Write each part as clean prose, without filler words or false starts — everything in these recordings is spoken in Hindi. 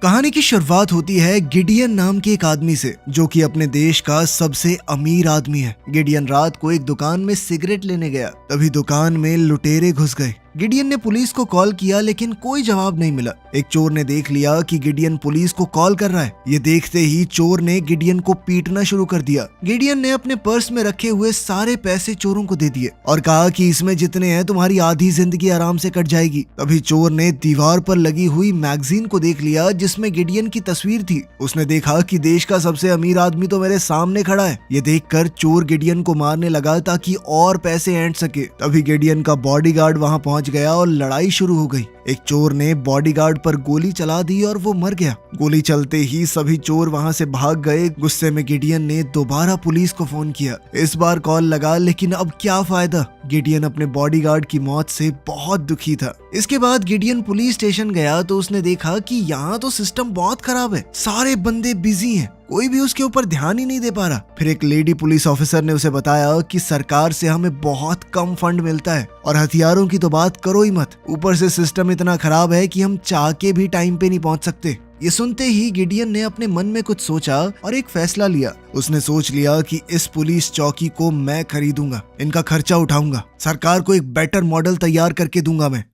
कहानी की शुरुआत होती है गिडियन नाम के एक आदमी से, जो कि अपने देश का सबसे अमीर आदमी है। गिडियन रात को एक दुकान में सिगरेट लेने गया, तभी दुकान में लुटेरे घुस गए। गिडियन ने पुलिस को कॉल किया लेकिन कोई जवाब नहीं मिला। एक चोर ने देख लिया कि गिडियन पुलिस को कॉल कर रहा है। ये देखते ही चोर ने गिडियन को पीटना शुरू कर दिया। गिडियन ने अपने पर्स में रखे हुए सारे पैसे चोरों को दे दिए और कहा कि इसमें जितने हैं तुम्हारी आधी जिंदगी आराम से कट जाएगी। तभी चोर ने दीवार पर लगी हुई मैगजीन को देख लिया जिसमें गिडियन की तस्वीर थी। उसने देखा कि देश का सबसे अमीर आदमी तो मेरे सामने खड़ा है। ये देखकर चोर गिडियन को मारने लगा ताकि और पैसे ऐंठ सके। तभी गिडियन का बॉडीगार्ड वहां पहुंच गया और लड़ाई शुरू हो गई। एक चोर ने बॉडीगार्ड पर गोली चला दी और वो मर गया। गोली चलते ही सभी चोर वहां से भाग गए। गुस्से में गिडियन ने दोबारा पुलिस को फोन किया। इस बार कॉल लगा लेकिन अब क्या फायदा। गिडियन अपने बॉडीगार्ड की मौत से बहुत दुखी था। इसके बाद गिडियन पुलिस स्टेशन गया तो उसने देखा कि यहाँ तो सिस्टम बहुत खराब है, सारे बंदे बिजी हैं, कोई भी उसके ऊपर ध्यान ही नहीं दे पा रहा। फिर एक लेडी पुलिस ऑफिसर ने उसे बताया कि सरकार से हमें बहुत कम फंड मिलता है और हथियारों की तो बात करो ही मत। ऊपर से सिस्टम इतना खराब है कि हम चाह के भी टाइम पे नहीं पहुंच सकते। ये सुनते ही गिडियन ने अपने मन में कुछ सोचा और एक फैसला लिया। उसने सोच लिया कि इस पुलिस चौकी को मैं खरीदूंगा, इनका खर्चा उठाऊंगा, सरकार को एक बेटर मॉडल तैयार करके दूंगा मैं।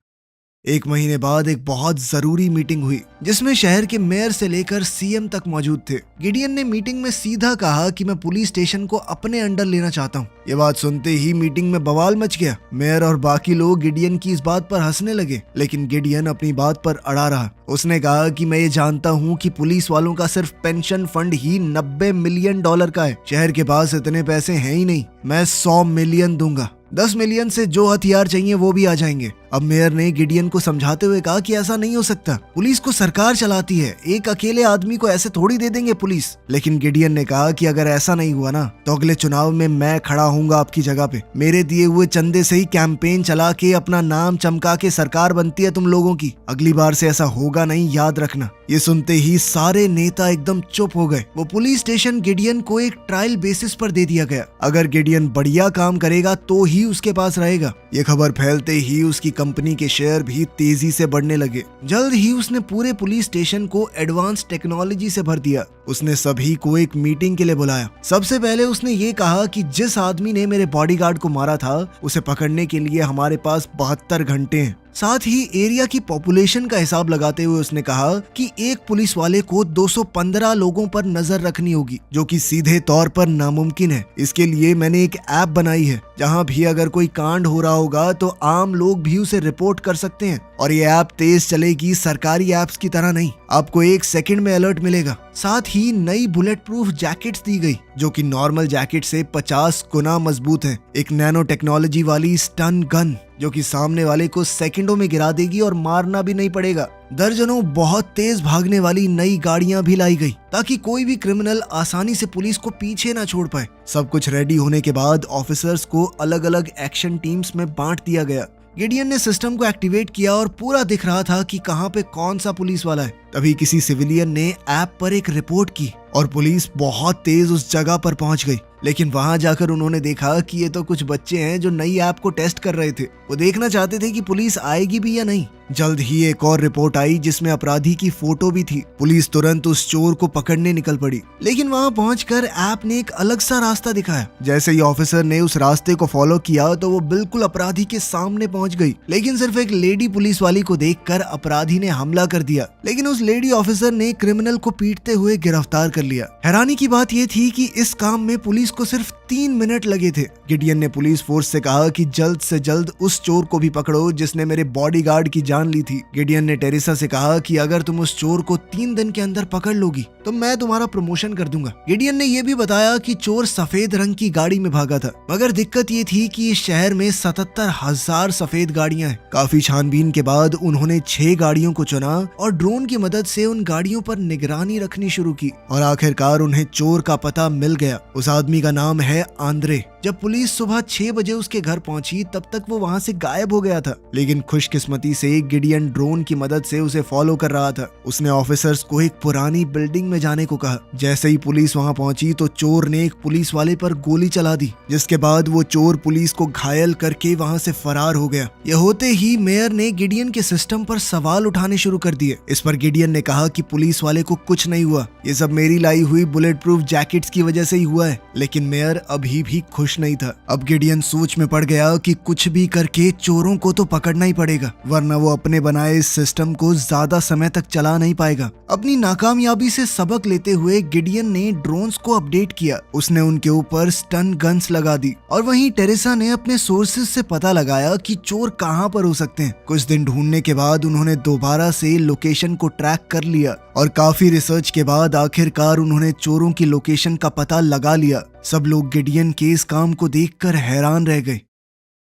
एक महीने बाद एक बहुत जरूरी मीटिंग हुई जिसमें शहर के मेयर से लेकर सीएम तक मौजूद थे। गिडियन ने मीटिंग में सीधा कहा कि मैं पुलिस स्टेशन को अपने अंडर लेना चाहता हूँ। ये बात सुनते ही मीटिंग में बवाल मच गया। मेयर और बाकी लोग गिडियन की इस बात पर हंसने लगे, लेकिन गिडियन अपनी बात पर अड़ा रहा। उसने कहा कि मैं ये जानता हूँ कि पुलिस वालों का सिर्फ पेंशन फंड ही $90 मिलियन का है। शहर के पास इतने पैसे हैं ही नहीं। मैं 100 मिलियन दूंगा, 10 मिलियन से जो हथियार चाहिए वो भी आ जाएंगे। अब मेयर ने गिडियन को समझाते हुए कहा कि ऐसा नहीं हो सकता, पुलिस को सरकार चलाती है, एक अकेले आदमी को ऐसे थोड़ी दे देंगे पुलिस। लेकिन गिडियन ने कहा कि अगर ऐसा नहीं हुआ ना तो अगले चुनाव में मैं खड़ा हूँगा आपकी जगह पे। मेरे दिए हुए चंदे से ही कैंपेन चला के अपना नाम चमका के सरकार बनती है तुम लोगों की। अगली बार से ऐसा होगा नहीं, याद रखना। ये सुनते ही सारे नेता एकदम चुप हो गए। वो पुलिस स्टेशन गिडियन को एक ट्रायल बेसिस पर दे दिया गया। अगर गिडियन बढ़िया काम करेगा तो ही उसके पास रहेगा। ये खबर फैलते ही उसकी कंपनी के शेयर भी तेजी से बढ़ने लगे। जल्द ही उसने पूरे पुलिस स्टेशन को एडवांस टेक्नोलॉजी से भर दिया। उसने सभी को एक मीटिंग के लिए बुलाया। सबसे पहले उसने ये कहा कि जिस आदमी ने मेरे बॉडीगार्ड को मारा था उसे पकड़ने के लिए हमारे पास 72 घंटे हैं। साथ ही एरिया की पॉपुलेशन का हिसाब लगाते हुए उसने कहा कि एक पुलिस वाले को 215 लोगों पर नजर रखनी होगी, जो कि सीधे तौर पर नामुमकिन है। इसके लिए मैंने एक ऐप बनाई है जहां भी अगर कोई कांड हो रहा होगा तो आम लोग भी उसे रिपोर्ट कर सकते हैं। और ये ऐप तेज चलेगी, सरकारी ऐप्स की तरह नहीं। आपको 1 सेकंड में अलर्ट मिलेगा। साथ ही नई बुलेट प्रूफ जैकेट्स दी गई जो कि नॉर्मल जैकेट से 50 गुना मजबूत है। एक नैनो टेक्नोलॉजी वाली स्टन गन जो कि सामने वाले को सेकंडों में गिरा देगी और मारना भी नहीं पड़ेगा। दर्जनों बहुत तेज भागने वाली नई गाड़ियां भी लाई गई ताकि कोई भी क्रिमिनल आसानी से पुलिस को पीछे ना छोड़ पाए। सब कुछ रेडी होने के बाद ऑफिसर्स को अलग अलग एक्शन टीम्स में बांट दिया गया। गिडियन ने सिस्टम को एक्टिवेट किया और पूरा दिख रहा था कि कहां पे कौन सा पुलिस वाला है। तभी किसी सिविलियन ने ऐप पर एक रिपोर्ट की और पुलिस बहुत तेज उस जगह पर पहुंच गई। लेकिन वहां जाकर उन्होंने देखा कि ये तो कुछ बच्चे हैं जो नई ऐप को टेस्ट कर रहे थे। वो देखना चाहते थे कि पुलिस आएगी भी या नहीं। जल्द ही एक और रिपोर्ट आई जिसमें अपराधी की फोटो भी थी। पुलिस तुरंत उस चोर को पकड़ने निकल पड़ी, लेकिन वहां पहुंचकर ऐप ने एक अलग सा रास्ता दिखाया। जैसे ही ऑफिसर ने उस रास्ते को फॉलो किया तो वो बिल्कुल अपराधी के सामने पहुंच गई। लेकिन सिर्फ एक लेडी पुलिस वाली को देखकर अपराधी ने हमला कर दिया, लेकिन उस लेडी ऑफिसर ने क्रिमिनल को पीटते हुए गिरफ्तार कर लिया। हैरानी की बात यह थी कि इस काम में पुलिस को सिर्फ 3 मिनट लगे थे। गिडियन ने पुलिस फोर्स से कहा कि जल्द से जल्द उस चोर को भी पकड़ो जिसने मेरे बॉडीगार्ड की जान ली थी। गिडियन ने टेरेसा से कहा कि अगर तुम उस चोर को 3 दिन के अंदर पकड़ लोगी तो मैं तुम्हारा प्रमोशन कर दूंगा। गिडियन ने यह भी बताया कि चोर सफेद रंग की गाड़ी में भागा था, मगर दिक्कत ये थी कि इस शहर में 77,000 सफेद गाड़ियां हैं। काफी छानबीन के बाद उन्होंने 6 गाड़ियों को चुना और ड्रोन की मदद से उन गाड़ियों पर निगरानी रखनी शुरू की और आखिरकार उन्हें चोर का पता मिल गया। उस आदमी का नाम है आंद्रे। जब पुलिस सुबह 6 बजे उसके घर पहुंची तब तक वो वहां से गायब हो गया था। लेकिन खुशकिस्मती से गिडियन ड्रोन की मदद से उसे फॉलो कर रहा था। उसने ऑफिसर्स को एक पुरानी बिल्डिंग में जाने को कहा। जैसे ही पुलिस वहां पहुंची तो चोर ने एक पुलिस वाले पर गोली चला दी, जिसके बाद वो चोर पुलिस को घायल करके वहां से फरार हो गया। यह होते ही मेयर ने गिडियन के सिस्टम पर सवाल उठाने शुरू कर दिए। इस पर गिडियन ने कहा कि पुलिस वाले को कुछ नहीं हुआ, ये सब मेरी लाई हुई बुलेट प्रूफ जैकेट्स की वजह से ही हुआ है। लेकिन मेयर अभी भी खुश नहीं था। अब गिडियन सोच में पड़ गया कि कुछ भी करके चोरों को तो पकड़ना ही पड़ेगा, वरना वो अपने बनाए इस सिस्टम को ज्यादा समय तक चला नहीं पाएगा। अपनी नाकामयाबी से सबक लेते हुए गिडियन ने ड्रोन्स को अपडेट किया। उसने उनके ऊपर स्टन गन्स लगा दी और वहीं टेरेसा ने अपने सोर्सेज से पता लगाया कि चोर कहां पर हो सकते हैं। कुछ दिन ढूंढने के बाद उन्होंने दोबारा से लोकेशन को ट्रैक कर लिया और काफी रिसर्च के बाद आखिरकार उन्होंने चोरों की लोकेशन का पता लगा लिया। सब लोग गिडियन के इस काम को देखकर हैरान रह गए।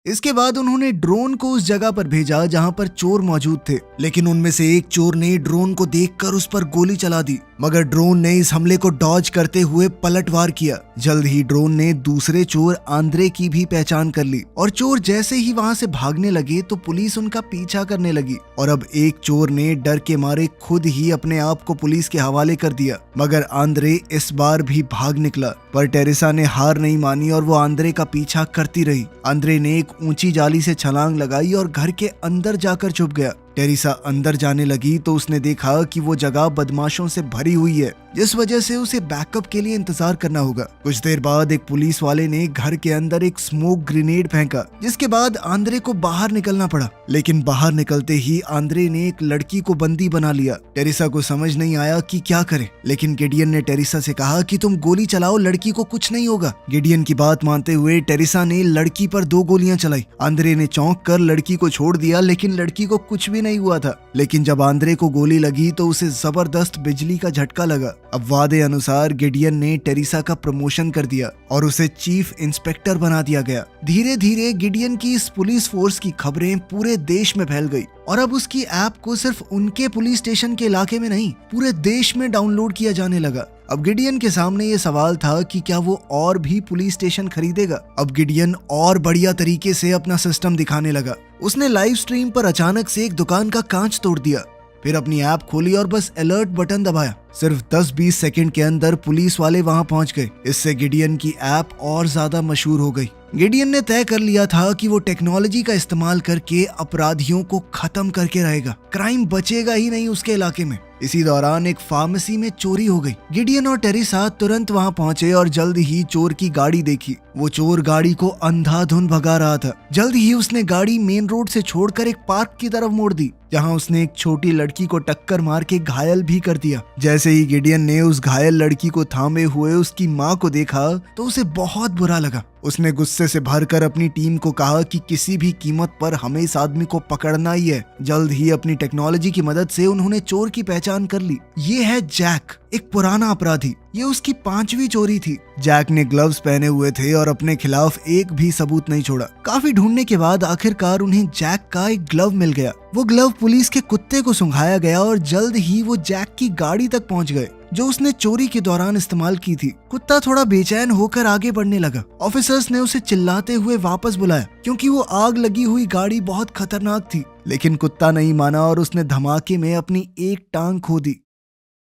इसके बाद उन्होंने ड्रोन को उस जगह पर भेजा जहां पर चोर मौजूद थे, लेकिन उनमें से एक चोर ने ड्रोन को देखकर उस पर गोली चला दी, मगर ड्रोन ने इस हमले को डॉज करते हुए पलटवार किया। जल्द ही ड्रोन ने दूसरे चोर आंद्रे की भी पहचान कर ली और चोर जैसे ही वहां से भागने लगे तो पुलिस उनका पीछा करने लगी और अब एक चोर ने डर के मारे खुद ही अपने आप को पुलिस के हवाले कर दिया। मगर आंद्रे इस बार भी भाग निकला, पर टेरेसा ने हार नहीं मानी और वो आंद्रे का पीछा करती रही। आंद्रे ने एक ऊंची जाली से छलांग लगाई और घर के अंदर जाकर छुप गया। टेरेसा अंदर जाने लगी तो उसने देखा कि वो जगह बदमाशों से भरी हुई है, जिस वजह से उसे बैकअप के लिए इंतजार करना होगा। कुछ देर बाद एक पुलिस वाले ने घर के अंदर एक स्मोक ग्रेनेड फेंका, जिसके बाद आंद्रे को बाहर निकलना पड़ा। लेकिन बाहर निकलते ही आंद्रे ने एक लड़की को बंदी बना लिया। टेरेसा को समझ नहीं आया कि क्या करे, लेकिन गिडियन ने टेरेसा से कहा कि तुम गोली चलाओ, लड़की को कुछ नहीं होगा। गिडियन की बात मानते हुए टेरेसा ने लड़की पर 2 गोलियां चलाई। आंद्रे ने चौंक कर लड़की को छोड़ दिया, लेकिन लड़की को कुछ भी नहीं हुआ था। लेकिन जब आंद्रे को गोली लगी तो उसे जबरदस्त बिजली का झटका लगा। अब वादे अनुसार गिडियन ने टेरेसा का प्रमोशन कर दिया और उसे चीफ इंस्पेक्टर बना दिया गया। धीरे धीरे गिडियन की इस पुलिस फोर्स की खबरें पूरे देश में फैल गई और अब उसकी ऐप को सिर्फ उनके पुलिस स्टेशन के इलाके में नहीं, पूरे देश में डाउनलोड किया जाने लगा। अब गिडियन के सामने ये सवाल था कि क्या वो और भी पुलिस स्टेशन खरीदेगा। अब गिडियन और बढ़िया तरीके से अपना सिस्टम दिखाने लगा। उसने लाइव स्ट्रीम पर अचानक से एक दुकान का कांच तोड़ दिया, फिर अपनी ऐप खोली और बस अलर्ट बटन दबाया। सिर्फ 10-20 सेकंड के अंदर पुलिस वाले वहां पहुंच गए। इससे गिडियन की ऐप और ज्यादा मशहूर हो गई। गिडियन ने तय कर लिया था कि वो टेक्नोलॉजी का इस्तेमाल करके अपराधियों को खत्म करके रहेगा। क्राइम बचेगा ही नहीं उसके इलाके में। इसी दौरान एक फार्मेसी में चोरी हो गई। गिडियन और टेरेसा तुरंत वहां पहुंचे और जल्द ही चोर की गाड़ी देखी। वो चोर गाड़ी को अंधाधुंध भगा रहा था। जल्द ही उसने गाड़ी मेन रोड से छोड़कर एक पार्क की तरफ मोड़ दी, जहां उसने एक छोटी लड़की को टक्कर मार के घायल भी कर दिया। जैसे ही गिडियन ने उस घायल लड़की को थामे हुए उसकी माँ को देखा तो उसे बहुत बुरा लगा। उसने गुस्से से भरकर अपनी टीम को कहा कि किसी भी कीमत पर हमें इस आदमी को पकड़ना ही है। जल्द ही अपनी टेक्नोलॉजी की मदद से उन्होंने चोर की पहचान कर ली। ये है जैक, एक पुराना अपराधी। ये उसकी 5वीं चोरी थी। जैक ने ग्लव्स पहने हुए थे और अपने खिलाफ एक भी सबूत नहीं छोड़ा। काफी ढूंढने के बाद आखिरकार उन्हें जैक का एक ग्लव मिल गया। वो ग्लव पुलिस के कुत्ते को सुंघाया गया और जल्द ही वो जैक की गाड़ी तक पहुंच गए, जो उसने चोरी के दौरान इस्तेमाल की थी। कुत्ता थोड़ा बेचैन होकर आगे बढ़ने लगा। ऑफिसर्स ने उसे चिल्लाते हुए वापस बुलाया, क्योंकि वो आग लगी हुई गाड़ी बहुत खतरनाक थी। लेकिन कुत्ता नहीं माना और उसने धमाके में अपनी एक टांग खो दी।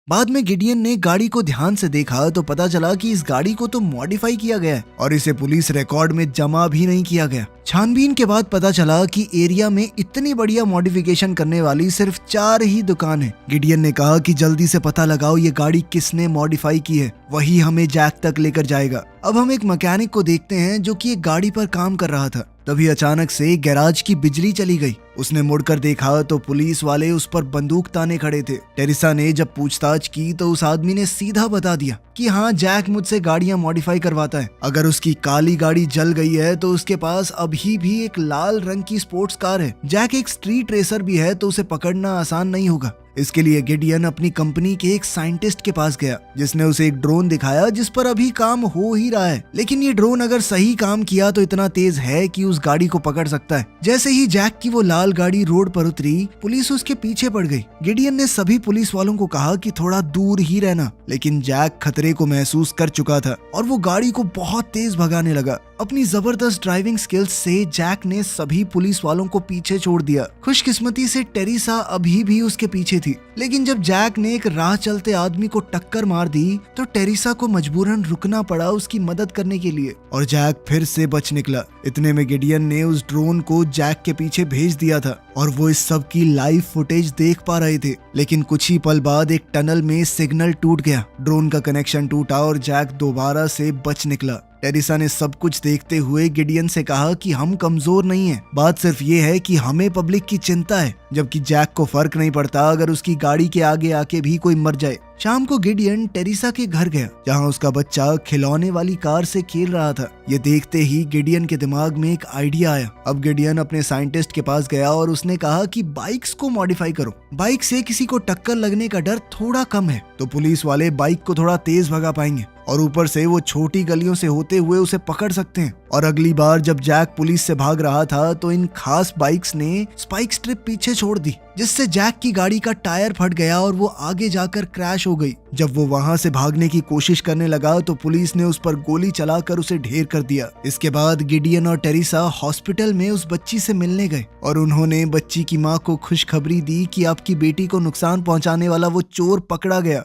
बाद में गिडियन ने गाड़ी को ध्यान से देखा तो पता चला कि इस गाड़ी को तो मॉडिफाई किया गया है और इसे पुलिस रिकॉर्ड में जमा भी नहीं किया गया। छानबीन के बाद पता चला कि एरिया में इतनी बढ़िया मॉडिफिकेशन करने वाली सिर्फ 4 ही दुकान है। गिडियन ने कहा कि जल्दी से पता लगाओ ये गाड़ी किसने मॉडिफाई की है, वही हमें जैक तक लेकर जाएगा। अब हम एक मैकेनिक को देखते हैं जो कि एक गाड़ी पर काम कर रहा था। तभी अचानक से गैराज की बिजली चली गई। उसने मुड़कर देखा तो पुलिस वाले उस पर बंदूक ताने खड़े थे। टेरेसा ने जब पूछताछ की तो उस आदमी ने सीधा बता दिया कि हाँ, जैक मुझसे गाड़ियां मॉडिफाई करवाता है। अगर उसकी काली गाड़ी जल गई है तो उसके पास अभी भी एक लाल रंग की स्पोर्ट्स कार है। जैक एक स्ट्रीट रेसर भी है, तो उसे पकड़ना आसान नहीं होगा। इसके लिए गिडियन अपनी कंपनी के एक साइंटिस्ट के पास गया, जिसने उसे एक ड्रोन दिखाया जिस पर अभी काम हो ही रहा है। लेकिन ये ड्रोन अगर सही काम किया तो इतना तेज है कि उस गाड़ी को पकड़ सकता है। जैसे ही जैक की वो लाल गाड़ी रोड पर उतरी, पुलिस उसके पीछे पड़ गई। गिडियन ने सभी पुलिस वालों को कहा कि थोड़ा दूर ही रहना, लेकिन जैक खतरे को महसूस कर चुका था और वो गाड़ी को बहुत तेज भगाने लगा। अपनी जबरदस्त ड्राइविंग स्किल्स से जैक ने सभी पुलिस वालों को पीछे छोड़ दिया। खुशकिस्मती से टेरिसा अभी भी उसके पीछे थी, लेकिन जब जैक ने एक राह चलते आदमी को टक्कर मार दी तो टेरिसा को मजबूरन रुकना पड़ा उसकी मदद करने के लिए, और जैक फिर से बच निकला। इतने में गिडियन ने उस ड्रोन को जैक के पीछे भेज दिया था और वो इस सब की लाइव फुटेज देख पा रहे थे। लेकिन कुछ ही पल बाद एक टनल में सिग्नल टूट गया, ड्रोन का कनेक्शन टूटा और जैक दोबारा से बच निकला। टेरिसा ने सब कुछ देखते हुए गिडियन से कहा कि हम कमजोर नहीं हैं, बात सिर्फ ये है कि हमें पब्लिक की चिंता है, जबकि जैक को फर्क नहीं पड़ता अगर उसकी गाड़ी के आगे आके भी कोई मर जाए। शाम को गिडियन टेरिसा के घर गया, जहां उसका बच्चा खिलौने वाली कार से खेल रहा था। ये देखते ही गिडियन के दिमाग में एक आइडिया आया। अब गिडियन अपने साइंटिस्ट के पास गया और उसने कहा कि बाइक्स को मॉडिफाई करो, बाइक से किसी को टक्कर लगने का डर थोड़ा कम है, तो पुलिस वाले बाइक को थोड़ा तेज भगा पाएंगे और ऊपर से वो छोटी गलियों से होते हुए उसे पकड़ सकते हैं। और अगली बार जब जैक पुलिस से भाग रहा था तो इन खास बाइक्स ने स्पाइक स्ट्रिप पीछे छोड़ दी, जिससे जैक की गाड़ी का टायर फट गया और वो आगे जाकर क्रैश हो गई। जब वो वहां से भागने की कोशिश करने लगा तो पुलिस ने उस पर गोली चलाकर उसे ढेर कर दिया। इसके बाद गिडियन और टेरिसा हॉस्पिटल में उस बच्ची से मिलने गए और उन्होंने बच्ची की माँ को खुशखबरी दी कि आपकी बेटी को नुकसान पहुंचाने वाला वो चोर पकड़ा गया।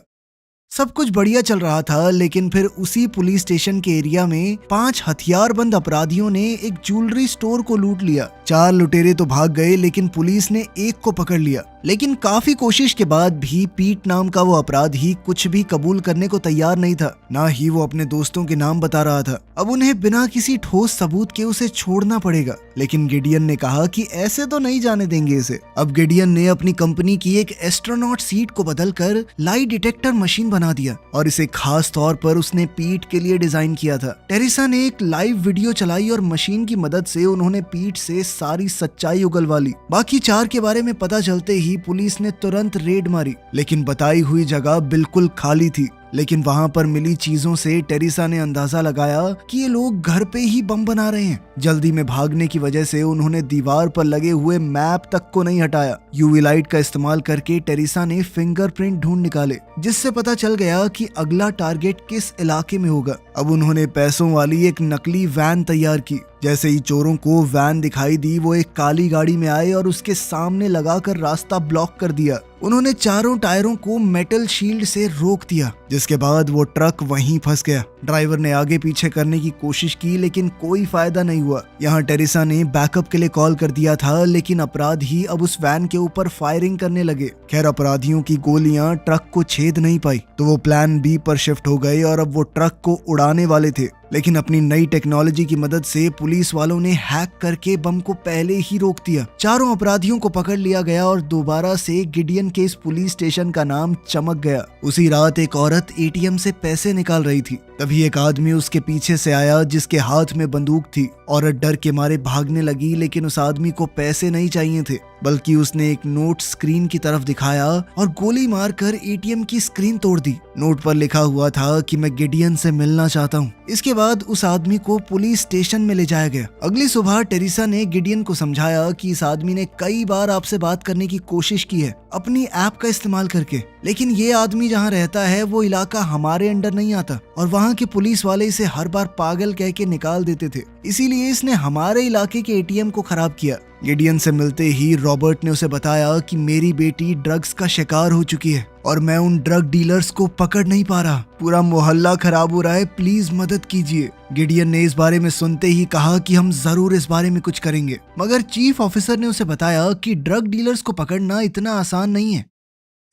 सब कुछ बढ़िया चल रहा था, लेकिन फिर उसी पुलिस स्टेशन के एरिया में 5 हथियारबंद अपराधियों ने एक ज्वेलरी स्टोर को लूट लिया। 4 लुटेरे तो भाग गए, लेकिन पुलिस ने एक को पकड़ लिया। लेकिन काफी कोशिश के बाद भी पीट नाम का वो अपराधी कुछ भी कबूल करने को तैयार नहीं था, ना ही वो अपने दोस्तों के नाम बता रहा था। अब उन्हें बिना किसी ठोस सबूत के उसे छोड़ना पड़ेगा, लेकिन गिडियन ने कहा कि ऐसे तो नहीं जाने देंगे इसे। अब गिडियन ने अपनी कंपनी की एक एस्ट्रोनॉट सीट को बदलकर लाई डिटेक्टर मशीन बना दिया और इसे खास तौर पर उसने पीट के लिए डिजाइन किया था। टेरिसा ने एक लाइव वीडियो चलाई और मशीन की मदद से उन्होंने पीट से सारी सच्चाई उगलवा ली। बाकी 4 के बारे में पता चलते ही पुलिस ने तुरंत रेड मारी, लेकिन बताई हुई जगह बिल्कुल खाली थी। लेकिन वहां पर मिली चीजों से टेरिसा ने अंदाजा लगाया कि ये लोग घर पे ही बम बना रहे हैं। जल्दी में भागने की वजह से उन्होंने दीवार पर लगे हुए मैप तक को नहीं हटाया। यूवी लाइट का इस्तेमाल करके टेरिसा ने फिंगरप्रिंट ढूंढ निकाले, जिससे पता चल गया कि अगला टारगेट किस इलाके में होगा। अब उन्होंने पैसों वाली एक नकली वैन तैयार की। जैसे ही चोरों को वैन दिखाई दी, वो एक काली गाड़ी में आए और उसके सामने लगाकर रास्ता ब्लॉक कर दिया। उन्होंने चारों टायरों को मेटल शील्ड से रोक दिया, जिसके बाद वो ट्रक वहीं फंस गया। ड्राइवर ने आगे पीछे करने की कोशिश की, लेकिन कोई फायदा नहीं हुआ। यहाँ टेरिसा ने बैकअप के लिए कॉल कर दिया था, लेकिन अपराधी अब उस वैन के ऊपर फायरिंग करने लगे। खैर, अपराधियों की गोलियां ट्रक को छेद नहीं पाई, तो वो प्लान बी पर शिफ्ट हो गए और अब वो ट्रक को उड़ाने वाले थे। लेकिन अपनी नई टेक्नोलॉजी की मदद से पुलिस वालों ने हैक करके बम को पहले ही रोक दिया। चारों अपराधियों को पकड़ लिया गया और दोबारा से गिडियन के इस पुलिस स्टेशन का नाम चमक गया। उसी रात एक औरत एटीएम से पैसे निकाल रही थी, तभी एक आदमी उसके पीछे से आया जिसके हाथ में बंदूक थी। औरत डर के मारे भागने लगी, लेकिन उस आदमी को पैसे नहीं चाहिए थे, बल्कि उसने एक नोट स्क्रीन की तरफ दिखाया और गोली मारकर एटीएम की स्क्रीन तोड़ दी। नोट पर लिखा हुआ था कि मैं गिडियन से मिलना चाहता हूँ। इसके बाद उस आदमी को पुलिस स्टेशन में ले जाया गया। अगली सुबह टेरिसा ने गिडियन को समझाया कि इस आदमी ने कई बार आपसे बात करने की कोशिश की है अपनी ऐप का इस्तेमाल करके, लेकिन ये आदमी जहाँ रहता है वो इलाका हमारे अंडर नहीं आता और वहाँ के पुलिस वाले इसे हर बार पागल कह के निकाल देते थे, इसीलिए इसने हमारे इलाके के एटीएम को खराब किया। गिडियन से मिलते ही रॉबर्ट ने उसे बताया कि मेरी बेटी ड्रग्स का शिकार हो चुकी है और मैं उन ड्रग डीलर्स को पकड़ नहीं पा रहा। पूरा मोहल्ला खराब हो रहा है, प्लीज मदद कीजिए। गिडियन ने इस बारे में सुनते ही कहा कि हम जरूर इस बारे में कुछ करेंगे, मगर चीफ ऑफिसर ने उसे बताया कि ड्रग डीलर्स को पकड़ना इतना आसान नहीं है।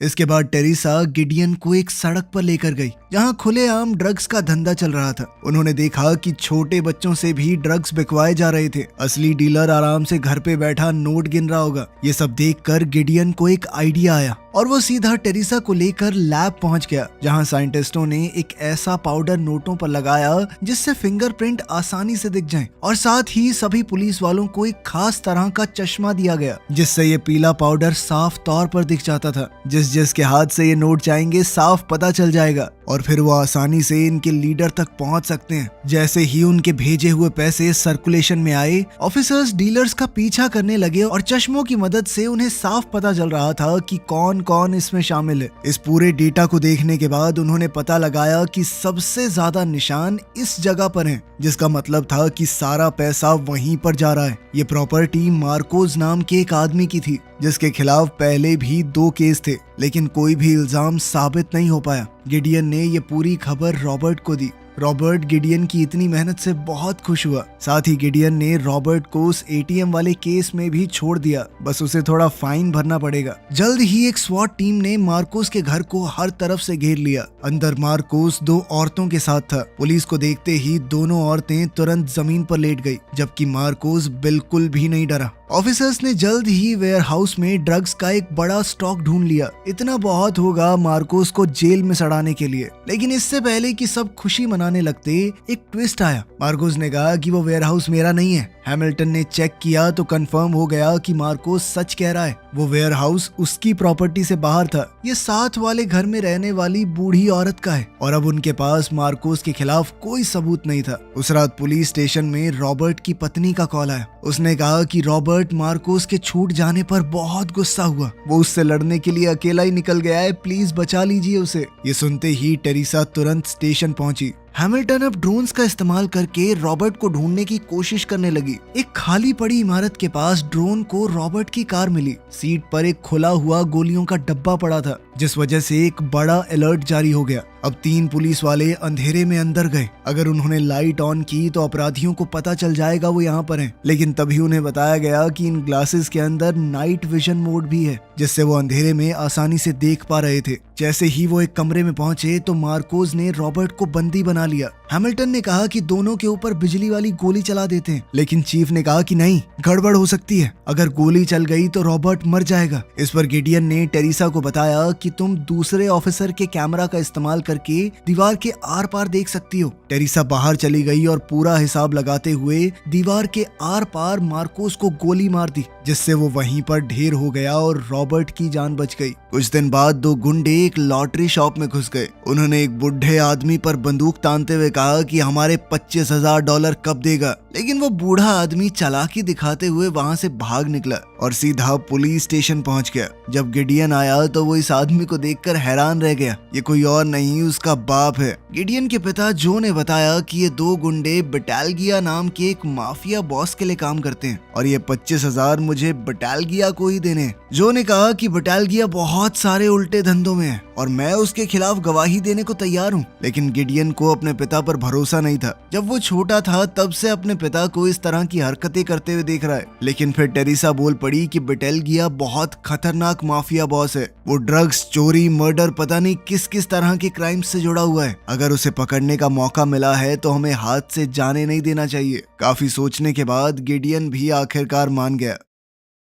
इसके बाद टेरिसा गिडियन को एक सड़क पर लेकर गई जहां खुलेआम ड्रग्स का धंधा चल रहा था। उन्होंने देखा कि छोटे बच्चों से भी ड्रग्स बिकवाए जा रहे थे। असली डीलर आराम से घर पे बैठा नोट गिन रहा होगा। ये सब देखकर गिडियन को एक आइडिया आया और वो सीधा टेरिसा को लेकर लैब पहुंच गया, जहां साइंटिस्टों ने एक ऐसा पाउडर नोटों पर लगाया जिससे फिंगरप्रिंट आसानी से दिख जाए, और साथ ही सभी पुलिस वालों को एक खास तरह का चश्मा दिया गया जिससे ये पीला पाउडर साफ तौर पर दिख जाता था। जिसके हाथ से ये नोट जाएंगे साफ पता चल जाएगा। और फिर वो आसानी से इनके लीडर तक पहुंच सकते हैं। जैसे ही उनके भेजे हुए पैसे सर्कुलेशन में आए, ऑफिसर्स डीलर्स का पीछा करने लगे और चश्मों की मदद से उन्हें साफ पता चल रहा था कि कौन कौन इसमें शामिल है। इस पूरे डेटा को देखने के बाद उन्होंने पता लगाया कि सबसे ज्यादा निशान इस जगह पर हैं, जिसका मतलब था कि सारा पैसा वहीं पर जा रहा है। ये प्रॉपर्टी मार्कोस नाम के एक आदमी की थी, जिसके खिलाफ पहले भी 2 केस थे, लेकिन कोई भी इल्जाम साबित नहीं हो पाया। गिडियन ने ये पूरी खबर रॉबर्ट को दी। रॉबर्ट गिडियन की इतनी मेहनत से बहुत खुश हुआ। साथ ही गिडियन ने रॉबर्ट को उस एटीएम वाले केस में भी छोड़ दिया, बस उसे थोड़ा फाइन भरना पड़ेगा। जल्द ही एक स्वॉट टीम ने मार्कोस के घर को हर तरफ से घेर लिया। अंदर मार्कोस 2 औरतों के साथ था। पुलिस को देखते ही दोनों औरतें तुरंत जमीन पर लेट गई, जबकि मार्कोस बिल्कुल भी नहीं डरा। ऑफिसर्स ने जल्द ही वेयर हाउस में ड्रग्स का एक बड़ा स्टॉक ढूंढ लिया। इतना बहुत होगा मार्कोस को जेल में सड़ाने के लिए। लेकिन इससे पहले कि सब खुशी मनाने लगते, एक ट्विस्ट आया। मार्कोस ने कहा कि वो वेयर हाउस मेरा नहीं है। हैमिल्टन ने चेक किया तो कंफर्म हो गया कि मार्कोस सच कह रहा है। वो वेयर हाउस उसकी प्रॉपर्टी से बाहर था। ये साथ वाले घर में रहने वाली बूढ़ी औरत का है और अब उनके पास मार्कोस के खिलाफ कोई सबूत नहीं था। उस रात पुलिस स्टेशन में रॉबर्ट की पत्नी का कॉल आया। उसने कहा कि रॉबर्ट मार्कोस के छूट जाने पर बहुत गुस्सा हुआ। वो उससे लड़ने के लिए अकेला ही निकल गया है, प्लीज बचा लीजिए उसे। ये सुनते ही टेरिसा तुरंत स्टेशन पहुंची। हैमिल्टन अब ड्रोन्स का इस्तेमाल करके रॉबर्ट को ढूंढने की कोशिश करने लगी। एक खाली पड़ी इमारत के पास ड्रोन को रॉबर्ट की कार मिली। सीट पर एक खुला हुआ गोलियों का डब्बा पड़ा था, जिस वजह से एक बड़ा अलर्ट जारी हो गया। अब 3 पुलिस वाले अंधेरे में अंदर गए। अगर उन्होंने लाइट ऑन की तो अपराधियों को पता चल जाएगा वो यहाँ पर हैं। लेकिन तभी उन्हें बताया गया कि इन ग्लासेस के अंदर नाइट विजन मोड भी है, जिससे वो अंधेरे में आसानी से देख पा रहे थे। जैसे ही वो एक कमरे में पहुंचे तो मार्कोस ने रॉबर्ट को बंदी बना लिया। हैमिल्टन ने कहा कि दोनों के ऊपर बिजली वाली गोली चला देते हैं, लेकिन चीफ ने कहा कि नहीं, गड़बड़ हो सकती है। अगर गोली चल गई तो रॉबर्ट मर जाएगा। इस पर गिडियन ने टेरिसा को बताया कि तुम दूसरे ऑफिसर के कैमरा का इस्तेमाल करके दीवार के आर पार देख सकती हो। टेरिसा बाहर चली गई और पूरा हिसाब लगाते हुए दीवार के आर पार मार्कोस को गोली मार दी, जिससे वो वहीं पर ढेर हो गया और रॉबर्ट की जान बच गई। कुछ दिन बाद 2 गुंडे एक लॉटरी शॉप में घुस गए। उन्होंने एक बुढ़े आदमी पर बंदूक तानते हुए कहा कि हमारे $25,000 कब देगा। लेकिन वो बूढ़ा आदमी चालाकी दिखाते हुए वहां से भाग निकला और सीधा पुलिस स्टेशन पहुंच गया। जब गिडियन आया तो वो इस आदमी को देखकर हैरान रह गया। ये कोई और नहीं, उसका बाप है। गिडियन के पिता जो ने बताया कि ये 2 गुंडे बटालगिया नाम के एक माफिया बॉस के लिए काम करते हैं और ये 25,000 मुझे बटालगिया को ही देने। जो ने कहा कि बटालगिया बहुत सारे उल्टे धंधों में है और मैं उसके खिलाफ गवाही देने को तैयार हूँ। लेकिन गिडियन को अपने पिता पर भरोसा नहीं था। जब वो छोटा था तब से अपने पिता को इस तरह की हरकतें करते हुए देख रहा है। लेकिन फिर टेरिसा बोल पड़ी कि बटालगिया बहुत खतरनाक माफिया बॉस है। वो ड्रग्स, चोरी, मर्डर, पता नहीं किस किस तरह के क्राइम से जुड़ा हुआ है। अगर उसे पकड़ने का मौका मिला है तो हमें हाथ से जाने नहीं देना चाहिए। काफी सोचने के बाद गिडियन भी आखिरकार मान गया।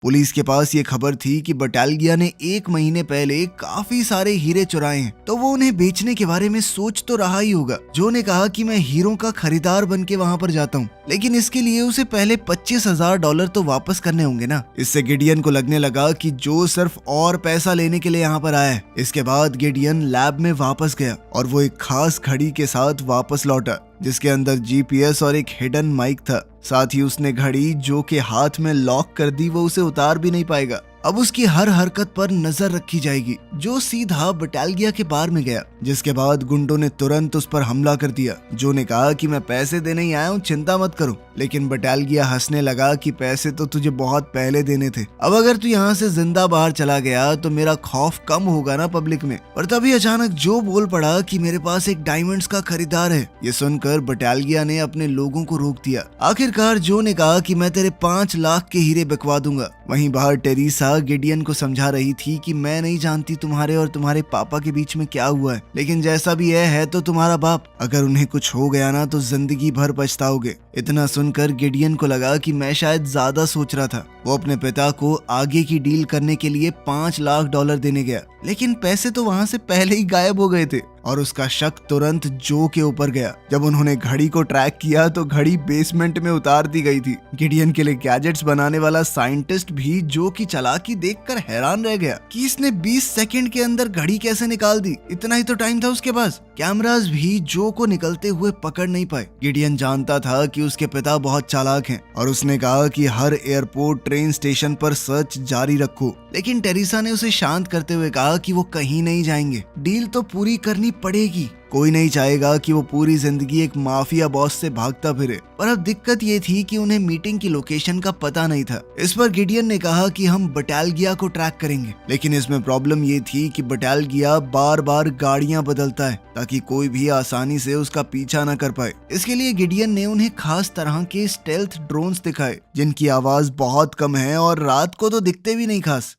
पुलिस के पास ये खबर थी कि बटालगिया ने 1 महीने पहले काफी सारे हीरे चुराए हैं, तो वो उन्हें बेचने के बारे में सोच तो रहा ही होगा। जो ने कहा कि मैं हीरों का खरीदार बन के वहाँ पर जाता हूँ, लेकिन इसके लिए उसे पहले $25,000 तो वापस करने होंगे ना। इससे गिडियन को लगने लगा कि जो सिर्फ और पैसा लेने के लिए यहाँ पर आया है। इसके बाद गिडियन लैब में वापस गया और वो एक खास घड़ी के साथ वापस लौटा, जिसके अंदर जीपीएस और एक हिडन माइक था। साथ ही उसने घड़ी जो के हाथ में लॉक कर दी, वो उसे उतार भी नहीं पाएगा। अब उसकी हर हरकत पर नजर रखी जाएगी। जो सीधा बटालगिया के बार में गया, जिसके बाद गुंडों ने तुरंत उस पर हमला कर दिया। जो ने कहा कि मैं पैसे देने ही आया हूँ, चिंता मत करो। लेकिन बटालगिया हंसने लगा कि पैसे तो तुझे बहुत पहले देने थे। अब अगर तू यहाँ से जिंदा बाहर चला गया तो मेरा खौफ कम होगा ना पब्लिक में। और तभी अचानक जो बोल पड़ा कि मेरे पास एक डायमंड्स का खरीदार है। ये सुनकर बटालगिया ने अपने लोगों को रोक दिया। आखिरकार जो ने कहा कि मैं तेरे 5 लाख के हीरे बिकवा दूंगा। वहीं बाहर टेरिसा गिडियन को समझा रही थी कि मैं नहीं जानती तुम्हारे और तुम्हारे पापा के बीच में क्या हुआ है, लेकिन जैसा भी है तो तुम्हारा बाप। अगर उन्हें कुछ हो गया ना तो जिंदगी भर पछताओगे। इतना सुनकर गिडियन को लगा कि मैं शायद ज्यादा सोच रहा था। वो अपने पिता को आगे की डील करने के लिए $5 लाख देने गया, लेकिन पैसे तो वहां से पहले ही गायब हो गए थे। और उसका शक तुरंत जो के ऊपर गया। जब उन्होंने घड़ी को ट्रैक किया तो घड़ी बेसमेंट में उतार दी गई थी। गिडियन के लिए गैजेट्स बनाने वाला साइंटिस्ट भी जो की चालाकी देखकर हैरान रह गया कि इसने 20 सेकंड के अंदर घड़ी कैसे निकाल दी। इतना ही तो टाइम था उसके पास। कैमरास भी जो को निकलते हुए पकड़ नहीं पाए। गिडियन जानता था कि उसके पिता बहुत चालाक हैं और उसने कहा कि हर एयरपोर्ट ट्रेन स्टेशन पर सर्च जारी रखो, लेकिन टेरिसा ने उसे शांत करते हुए कहा कि वो कहीं नहीं जाएंगे, डील तो पूरी करनी पड़ेगी। कोई नहीं चाहेगा कि वो पूरी जिंदगी एक माफिया बॉस से भागता फिरे। पर अब दिक्कत ये थी कि उन्हें मीटिंग की लोकेशन का पता नहीं था। इस पर गिडियन ने कहा कि हम बटालिया को ट्रैक करेंगे, लेकिन इसमें प्रॉब्लम ये थी कि बटालिया बार बार गाड़ियां बदलता है ताकि कोई भी आसानी से उसका पीछा न कर पाए। इसके लिए गिडियन ने उन्हें खास तरह के स्टेल्थ ड्रोन्स दिखाए जिनकी आवाज बहुत कम है और रात को तो दिखते भी नहीं खास।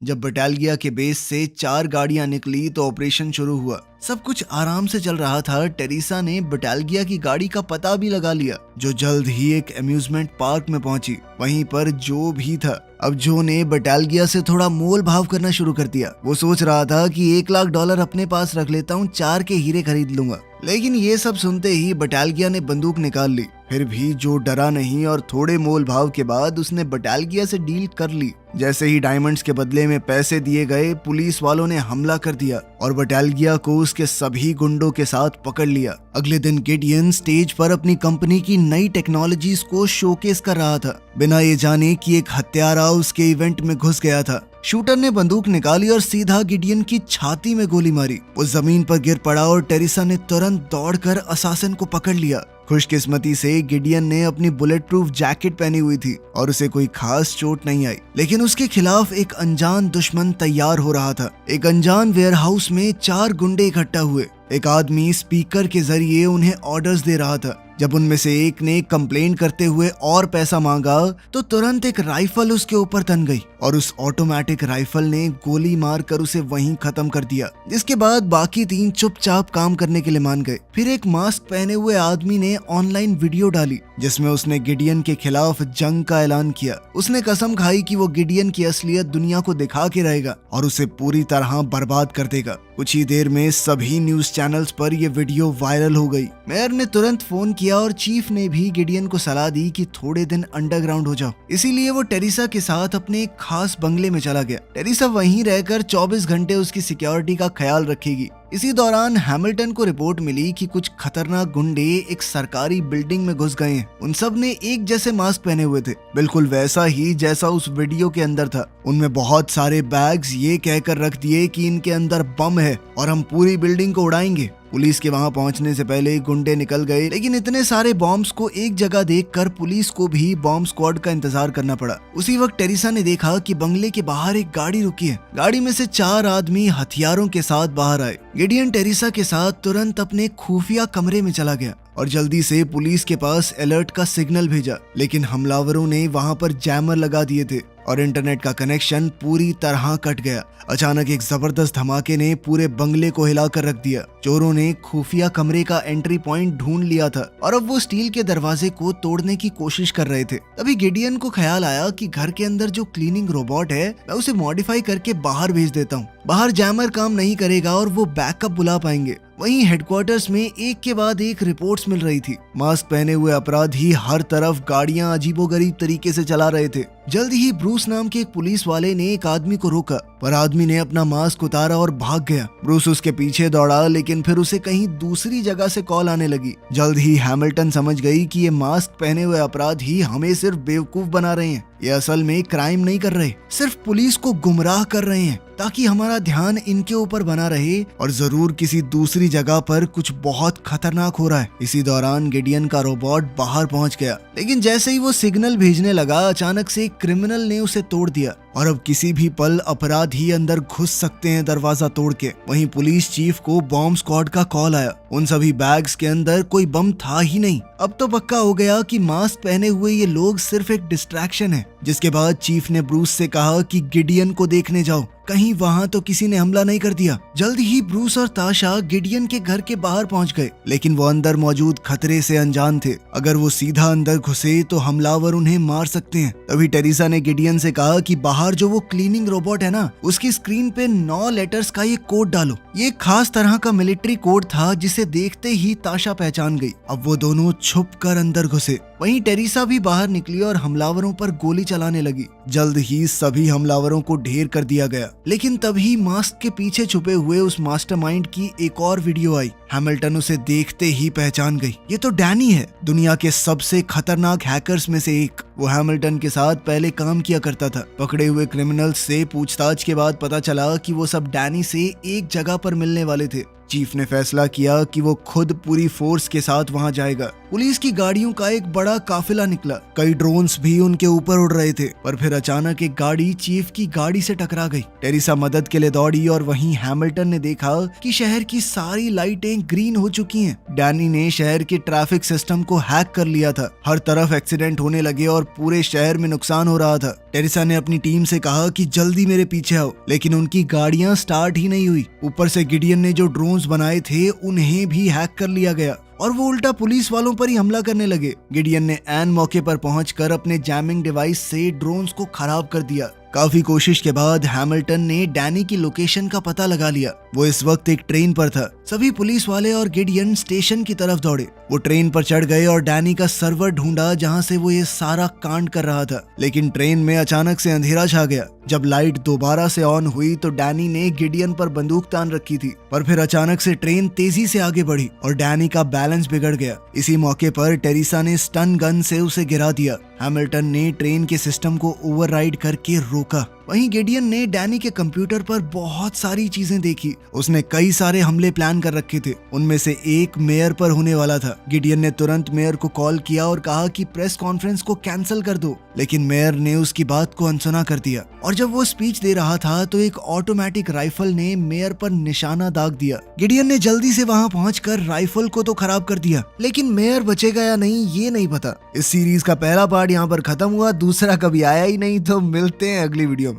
जब बटालिया के बेस से 4 गाड़ियां निकली तो ऑपरेशन शुरू हुआ। सब कुछ आराम से चल रहा था। टेरिसा ने बटालिया की गाड़ी का पता भी लगा लिया, जो जल्द ही एक अम्यूजमेंट पार्क में पहुंची। वहीं पर जो भी था। अब जो ने बटालिया से थोड़ा मोल भाव करना शुरू कर दिया। वो सोच रहा था कि $1,00,000 अपने पास रख लेता हूँ, 4 के हीरे खरीद लूंगा। लेकिन ये सब सुनते ही बटालिया ने बंदूक निकाल ली। फिर भी जो डरा नहीं और थोड़े मोल भाव के बाद उसने बटालिया से डील कर ली। जैसे ही डायमंड्स के बदले में पैसे दिए गए, पुलिस वालों ने हमला कर दिया और बटालिया को उसके सभी गुंडों के साथ पकड़ लिया। अगले दिन गिडियन स्टेज पर अपनी कंपनी की नई टेक्नोलॉजीज को शोकेस कर रहा था, बिना ये जाने कि एक हत्यारा उसके इवेंट में घुस गया था। शूटर ने बंदूक निकाली और सीधा गिडियन की छाती में गोली मारी। वो जमीन पर गिर पड़ा और टेरिसा ने तुरंत दौड़कर असासिन को पकड़ लिया। खुशकिस्मती से गिडियन ने अपनी बुलेट प्रूफ जैकेट पहनी हुई थी और उसे कोई खास चोट नहीं आई, लेकिन उसके खिलाफ एक अनजान दुश्मन तैयार हो रहा था। एक अनजान वेयरहाउस में 4 गुंडे इकट्ठा हुए। एक आदमी स्पीकर के जरिए उन्हें ऑर्डर्स दे रहा था। जब उनमें से एक ने कंप्लेन करते हुए और पैसा मांगा तो तुरंत एक राइफल उसके ऊपर तन गई और उस ऑटोमेटिक राइफल ने गोली मारकर उसे वहीं खत्म कर दिया। जिसके बाद बाकी 3 चुपचाप काम करने के लिए मान गए। फिर एक मास्क पहने हुए आदमी ने ऑनलाइन वीडियो डाली जिसमें उसने गिडियन के खिलाफ जंग का ऐलान किया। उसने कसम खाई कि वो गिडियन की असलियत दुनिया को दिखा के रहेगा और उसे पूरी तरह बर्बाद कर देगा। कुछ ही देर में सभी न्यूज चैनल्स पर यह वीडियो वायरल हो गई। मेयर ने तुरंत फोन किया और चीफ ने भी गिडियन को सलाह दी कि थोड़े दिन अंडरग्राउंड हो जाओ। इसीलिए वो टेरिसा के साथ अपने एक खास बंगले में चला गया। टेरिसा वहीं रहकर 24 घंटे उसकी सिक्योरिटी का ख्याल रखेगी। इसी दौरान हैमिल्टन को रिपोर्ट मिली कि कुछ खतरनाक गुंडे एक सरकारी बिल्डिंग में घुस गए हैं। उन सब ने एक जैसे मास्क पहने हुए थे, बिल्कुल वैसा ही जैसा उस वीडियो के अंदर था। उनमें बहुत सारे बैग्स ये कहकर रख दिए कि इनके अंदर बम है और हम पूरी बिल्डिंग को उड़ाएंगे। पुलिस के वहां पहुंचने से पहले गुंडे निकल गए, लेकिन इतने सारे बॉम्ब्स को एक जगह देखकर पुलिस को भी बॉम्ब स्क्वाड का इंतजार करना पड़ा। उसी वक्त टेरिसा ने देखा कि बंगले के बाहर एक गाड़ी रुकी है। गाड़ी में से 4 आदमी हथियारों के साथ बाहर आए। गिडियन टेरिसा के साथ तुरंत अपने खुफिया कमरे में चला गया और जल्दी से पुलिस के पास अलर्ट का सिग्नल भेजा, लेकिन हमलावरों ने वहां पर जैमर लगा दिए थे और इंटरनेट का कनेक्शन पूरी तरह कट गया। अचानक एक जबरदस्त धमाके ने पूरे बंगले को हिलाकर रख दिया। चोरों ने खुफिया कमरे का एंट्री पॉइंट ढूंढ लिया था और अब वो स्टील के दरवाजे को तोड़ने की कोशिश कर रहे थे। तभी गिडियन को ख्याल आया कि घर के अंदर जो क्लीनिंग रोबोट है, मैं उसे मॉडिफाई करके बाहर भेज देता हूँ। बाहर जैमर काम नहीं करेगा और वो बैकअप बुला पाएंगे। वहीं हेडक्वार्टर्स में एक के बाद एक रिपोर्ट्स मिल रही थी। मास्क पहने हुए अपराधी हर तरफ गाड़ियां अजीबोगरीब तरीके से चला रहे थे। जल्द ही ब्रूस नाम के एक पुलिस वाले ने एक आदमी को रोका, पर आदमी ने अपना मास्क उतारा और भाग गया। ब्रूस उसके पीछे दौड़ा, लेकिन फिर उसे कहीं दूसरी जगह से कॉल आने लगी। जल्द ही हैमिल्टन समझ गई कि ये मास्क पहने हुए अपराधी हमें सिर्फ बेवकूफ बना रहे हैं। ये असल में क्राइम नहीं कर रहे, सिर्फ पुलिस को गुमराह कर रहे हैं ताकि हमारा ध्यान इनके ऊपर बना रहे और जरूर किसी दूसरी जगह पर कुछ बहुत खतरनाक हो रहा है। इसी दौरान गिडियन का रोबोट बाहर पहुंच गया, लेकिन जैसे ही वो सिग्नल भेजने लगा, अचानक से एक क्रिमिनल ने उसे तोड़ दिया और अब किसी भी पल अपराधी अंदर घुस सकते हैं दरवाजा तोड़ के। वहीं पुलिस चीफ को बॉम्ब स्क्वाड का कॉल आया। उन सभी बैग्स के अंदर कोई बम था ही नहीं। अब तो पक्का हो गया कि मास्क पहने हुए ये लोग सिर्फ एक डिस्ट्रैक्शन है। जिसके बाद चीफ ने ब्रूस से कहा कि गिडियन को देखने जाओ, कहीं वहां तो किसी ने हमला नहीं कर दिया। जल्द ही ब्रूस और ताशा गिडियन के घर के बाहर पहुंच गए, लेकिन वो अंदर मौजूद खतरे से अनजान थे। अगर वो सीधा अंदर घुसे तो हमलावर उन्हें मार सकते हैं। तभी टेरिसा ने गिडियन से कहा कि बाहर बाहर जो वो क्लीनिंग रोबोट है ना, उसकी स्क्रीन पे 9 लेटर्स का ये कोड डालो। ये एक खास तरह का मिलिट्री कोड था जिसे देखते ही ताशा पहचान गई। अब वो दोनों छुप कर अंदर घुसे। वहीं टेरिसा भी बाहर निकली और हमलावरों पर गोली चलाने लगी। जल्द ही सभी हमलावरों को ढेर कर दिया गया, लेकिन तभी मास्क के पीछे छुपे हुए उस मास्टरमाइंड की एक और वीडियो आई। हैमिल्टन उसे देखते ही पहचान गई। ये तो डैनी है, दुनिया के सबसे खतरनाक हैकर्स में से एक। वो हैमिल्टन के साथ पहले काम किया करता था। पकड़े हुए क्रिमिनल्स से पूछताछ के बाद पता चला कि वो सब डैनी से एक जगह पर मिलने वाले थे। चीफ ने फैसला किया कि वो खुद पूरी फोर्स के साथ वहां जाएगा। पुलिस की गाड़ियों का एक बड़ा काफिला निकला। कई ड्रोन्स भी उनके ऊपर उड़ रहे थे, पर फिर अचानक एक गाड़ी चीफ की गाड़ी से टकरा गई। टेरिसा मदद के लिए दौड़ी और वहीं हैमिल्टन ने देखा कि शहर की सारी लाइटें ग्रीन हो चुकी हैं। डैनी ने शहर के ट्रैफिक सिस्टम को हैक कर लिया था। हर तरफ एक्सीडेंट होने लगे और पूरे शहर में नुकसान हो रहा था। टेरिसा ने अपनी टीम से कहा कि जल्दी मेरे पीछे आओ, लेकिन उनकी गाड़ियां स्टार्ट ही नहीं हुई। ऊपर से गिडियन ने जो ड्रोन्स बनाए थे उन्हें भी हैक कर लिया गया और वो उल्टा पुलिस वालों पर ही हमला करने लगे। गिडियन ने ऐन मौके पर पहुंचकर अपने जैमिंग डिवाइस से ड्रोन्स को खराब कर दिया। काफी कोशिश के बाद हैमिल्टन ने डैनी की लोकेशन का पता लगा लिया। वो इस वक्त एक ट्रेन पर था। सभी पुलिस वाले और गिडियन स्टेशन की तरफ दौड़े। वो ट्रेन पर चढ़ गए और डैनी का सर्वर ढूंढा जहां से वो ये सारा कांड कर रहा था। लेकिन ट्रेन में अचानक से अंधेरा छा गया। जब लाइट दोबारा से ऑन हुई तो डैनी ने गिडियन पर बंदूक तान रखी थी, पर फिर अचानक से ट्रेन तेजी से आगे बढ़ी और डैनी का बैलेंस बिगड़ गया। इसी मौके पर टेरिसा ने स्टन गन से उसे गिरा दिया। हैमिल्टन ने ट्रेन के सिस्टम को ओवरराइड करके रोका। वहीं गिडियन ने डैनी के कंप्यूटर पर बहुत सारी चीजें देखी। उसने कई सारे हमले प्लान कर रखे थे, उनमें से एक मेयर पर होने वाला था। गिडियन ने तुरंत मेयर को कॉल किया और कहा कि प्रेस कॉन्फ्रेंस को कैंसिल कर दो, लेकिन मेयर ने उसकी बात को अनसुना कर दिया और जब वो स्पीच दे रहा था तो एक ऑटोमेटिक राइफल ने मेयर पर निशाना दाग दिया। गिडियन ने जल्दी से वहां पहुंचकर राइफल को तो खराब कर दिया, लेकिन मेयर बचेगा या नहीं ये नहीं पता। इस सीरीज का पहला पार्ट यहाँ पर खत्म हुआ, दूसरा कभी आया ही नहीं। तो मिलते हैं अगली वीडियो में।